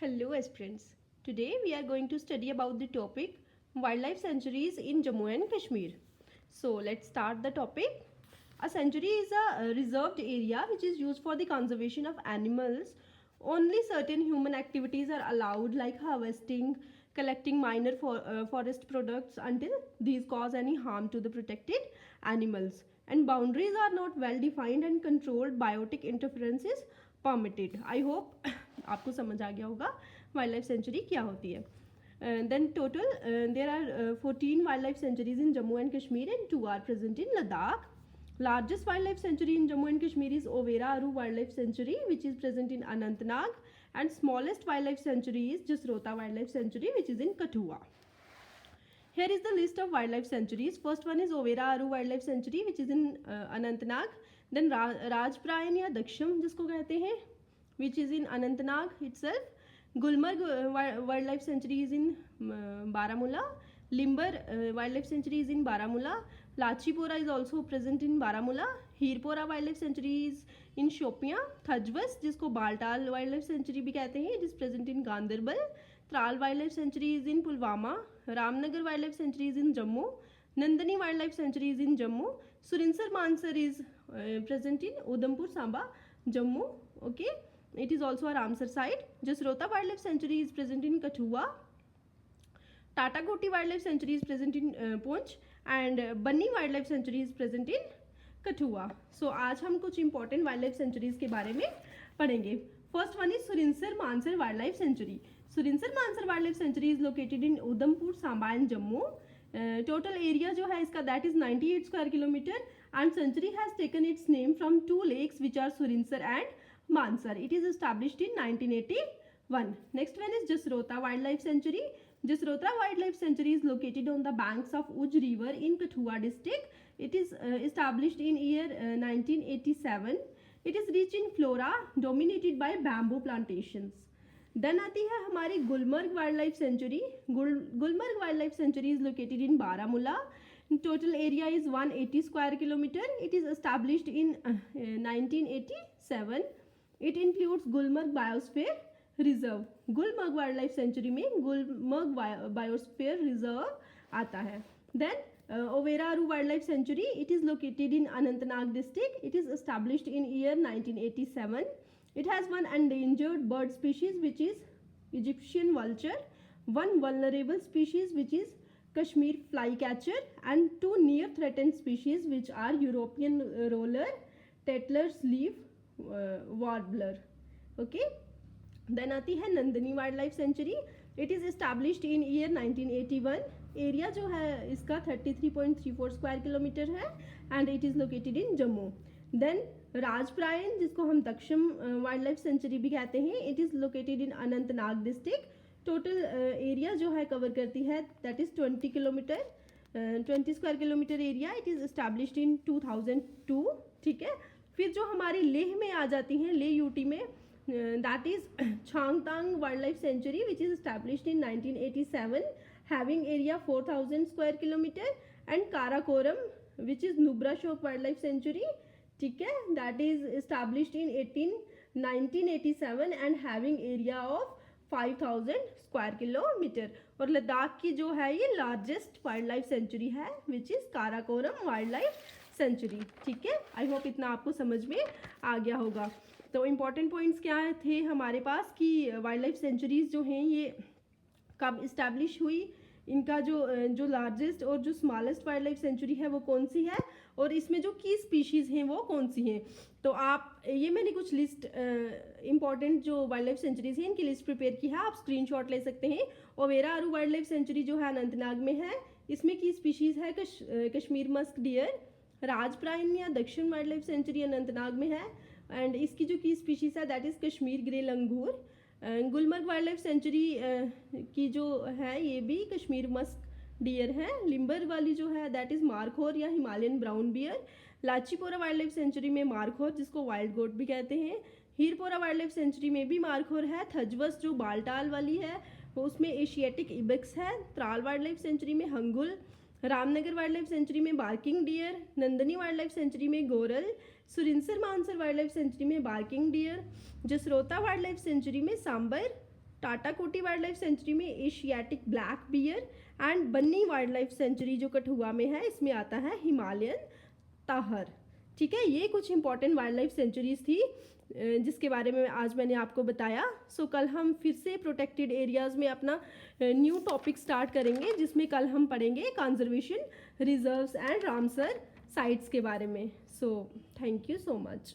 Hello aspirants. Today we are going to study about the topic wildlife sanctuaries in Jammu and Kashmir. So let's start the topic. A sanctuary is a reserved area which is used for the conservation of animals. Only certain human activities are allowed like harvesting, collecting minor forest products until these cause any harm to the protected animals. And boundaries are not well defined and controlled biotic interference is permitted. I hope आपको समझ आ गया होगा wild life sanctuary क्या होती है. Then total there are 14 wildlife sanctuaries in Jammu and Kashmir and 2 are present in Ladakh. Largest wildlife sanctuary in Jammu and Kashmir is Overa Aru Wildlife Sanctuary, which is present in Anantnag, and smallest wildlife sanctuary is Jasrota Wildlife Sanctuary, which is in Kathua. Here is the list of wildlife sanctuaries. First one is Overa Aru Wildlife Sanctuary, which is in Anantnag. Then Rajprayan या दक्षम जिसको कहते हैं, which is in Anantnag itself. Gulmarg Wildlife Sanctuary is in Baramulla. Limber Wildlife Sanctuary is in Baramulla. Lachipora is also present in Baramulla. Hirpora Wildlife Sanctuary is in Shopian. Thajwas जिसको Baltal Wildlife Sanctuary भी कहते हैं, it is present in Ganderbal. Tral Wildlife Sanctuary is in Pulwama. Ramnagar Wildlife Sanctuary is in Jammu. Nandani Wildlife Sanctuary is in Jammu. Surinsar Mansar is present in Udhampur Samba, Jammu. Okay, it is also a Ramsar site. Jasrota Wildlife Sanctuary is present in Kathua. Tata Koti Wildlife Sanctuary is present in Poonch, and Banni Wildlife Sanctuary is present in Kathua. So आज हम कुछ important wildlife sanctuaries के बारे में पढ़ेंगे. First one is Surinsar Mansar Wildlife Sanctuary. Surinsar Mansar Wildlife Sanctuary is located in Udhampur, Samba and Jammu. Total area जो है इसका that is 98 square kilometer, and sanctuary has taken its name from two lakes which are Surinsar and Mansar. It is established in 1981. Next one is Jasrota Wildlife Sanctuary. Jasrota Wildlife Sanctuary is located on the banks of Uj River in Kathua district. It is established in year 1987. It is rich in flora dominated by bamboo plantations. Then आती है हमारी Gulmarg wildlife century. Gulmarg wildlife sanctuary is located in Baramulla. Total area is 180 square kilometer. It is established in 1987. It includes Gulmarg Biosphere Reserve. Gulmarg wildlife sanctuary में Gulmarg biosphere reserve आता है. Then Overa Aru Wildlife Sanctuary. It is located in Anantnag district. It is established in year 1987. It has one endangered bird species which is Egyptian vulture, one vulnerable species which is Kashmir flycatcher, and two near threatened species which are European roller, Tetler's leaf warbler. Okay. Then आती है Nandini wildlife sanctuary. It is established in year 1981. Area जो है इसका 33.34 square kilometre है, and it is located in Jammu. Then Rajparian जिसको हम Daksum wildlife sanctuary भी कहते हैं, it is located in Anantnag district. Total area जो है कवर करती है that is 20 kilometre, 20 square kilometre area. It is established in 2002. ठीक है. फिर जो हमारी लेह में आ जाती हैं, लेह यूटी में, that is Changtang Wildlife Sanctuary, which is established in 1987, having area 4000 square kilometer, and Karakoram, which is Nubra Shok Wildlife Sanctuary, ठीक है, that is established in 1987 and having area of 5000 square kilometer. और लद्दाख की जो है ये largest wild life sanctuary है which is Karakoram wild life sanctuary. ठीक है. आई होप इतना आपको समझ में आ गया होगा. तो इम्पॉर्टेंट पॉइंट्स क्या थे हमारे पास कि वाइल्ड लाइफ सेंचुरीज जो हैं ये कब इस्टेब्लिश हुई, इनका जो लार्जेस्ट और जो स्मॉलेस्ट वाइल्ड लाइफ सेंचुरी है वो कौन सी है, और इसमें जो की स्पीशीज़ हैं वो कौन सी हैं. तो आप ये मैंने कुछ लिस्ट इंपॉर्टेंट जो वाइल्ड लाइफ सेंचुरीज हैं इनकी लिस्ट प्रिपेयर की है, आप स्क्रीनशॉट ले सकते हैं. ओवेरा आरू वाइल्ड लाइफ सेंचुरी जो है अनंतनाग में है, इसमें की स्पीशीज़ है कश्मीर मस्क डियर. राजप्रायन या दक्षिण वाइल्ड लाइफ सेंचुरी अनंतनाग में है, एंड इसकी जो की स्पीशीज़ है that is Kashmir grey langur. Gulmarg wildlife sanctuary की जो है ये भी कश्मीर मस्क डियर है. लिम्बर वाली जो है दैट इज़ मारखोर या Himalayan brown bear. Lachipora wildlife sanctuary में मारखोर जिसको वाइल्ड गोट भी कहते हैं. हीरपोरा वाइल्ड लाइफ सेंचुरी में भी मारखोर है. थजवस जो बालटाल वाली है वो उसमें एशियाटिक इबेक्स है. त्राल वाइल्ड लाइफ सेंचुरी में hangul. Ramnagar wildlife sanctuary में barking deer. Nandini wildlife sanctuary में goral. Surinsar Mansar wildlife sanctuary में barking deer. Jasrota wildlife sanctuary में sambar. Tatakoti wildlife sanctuary में Asiatic black bear, and Bani wildlife sanctuary जो कठुआ में है इसमें आता है हिमालयन ताहर। ठीक है, ये कुछ इंपॉर्टेंट वाइल्ड लाइफ सेंचुरीज थी जिसके बारे में आज मैंने आपको बताया। सो कल हम फिर से प्रोटेक्टेड एरियाज़ में अपना न्यू टॉपिक स्टार्ट करेंगे, जिसमें कल हम पढ़ेंगे conservation reserves and Ramsar sites के बारे में। So thank you so much.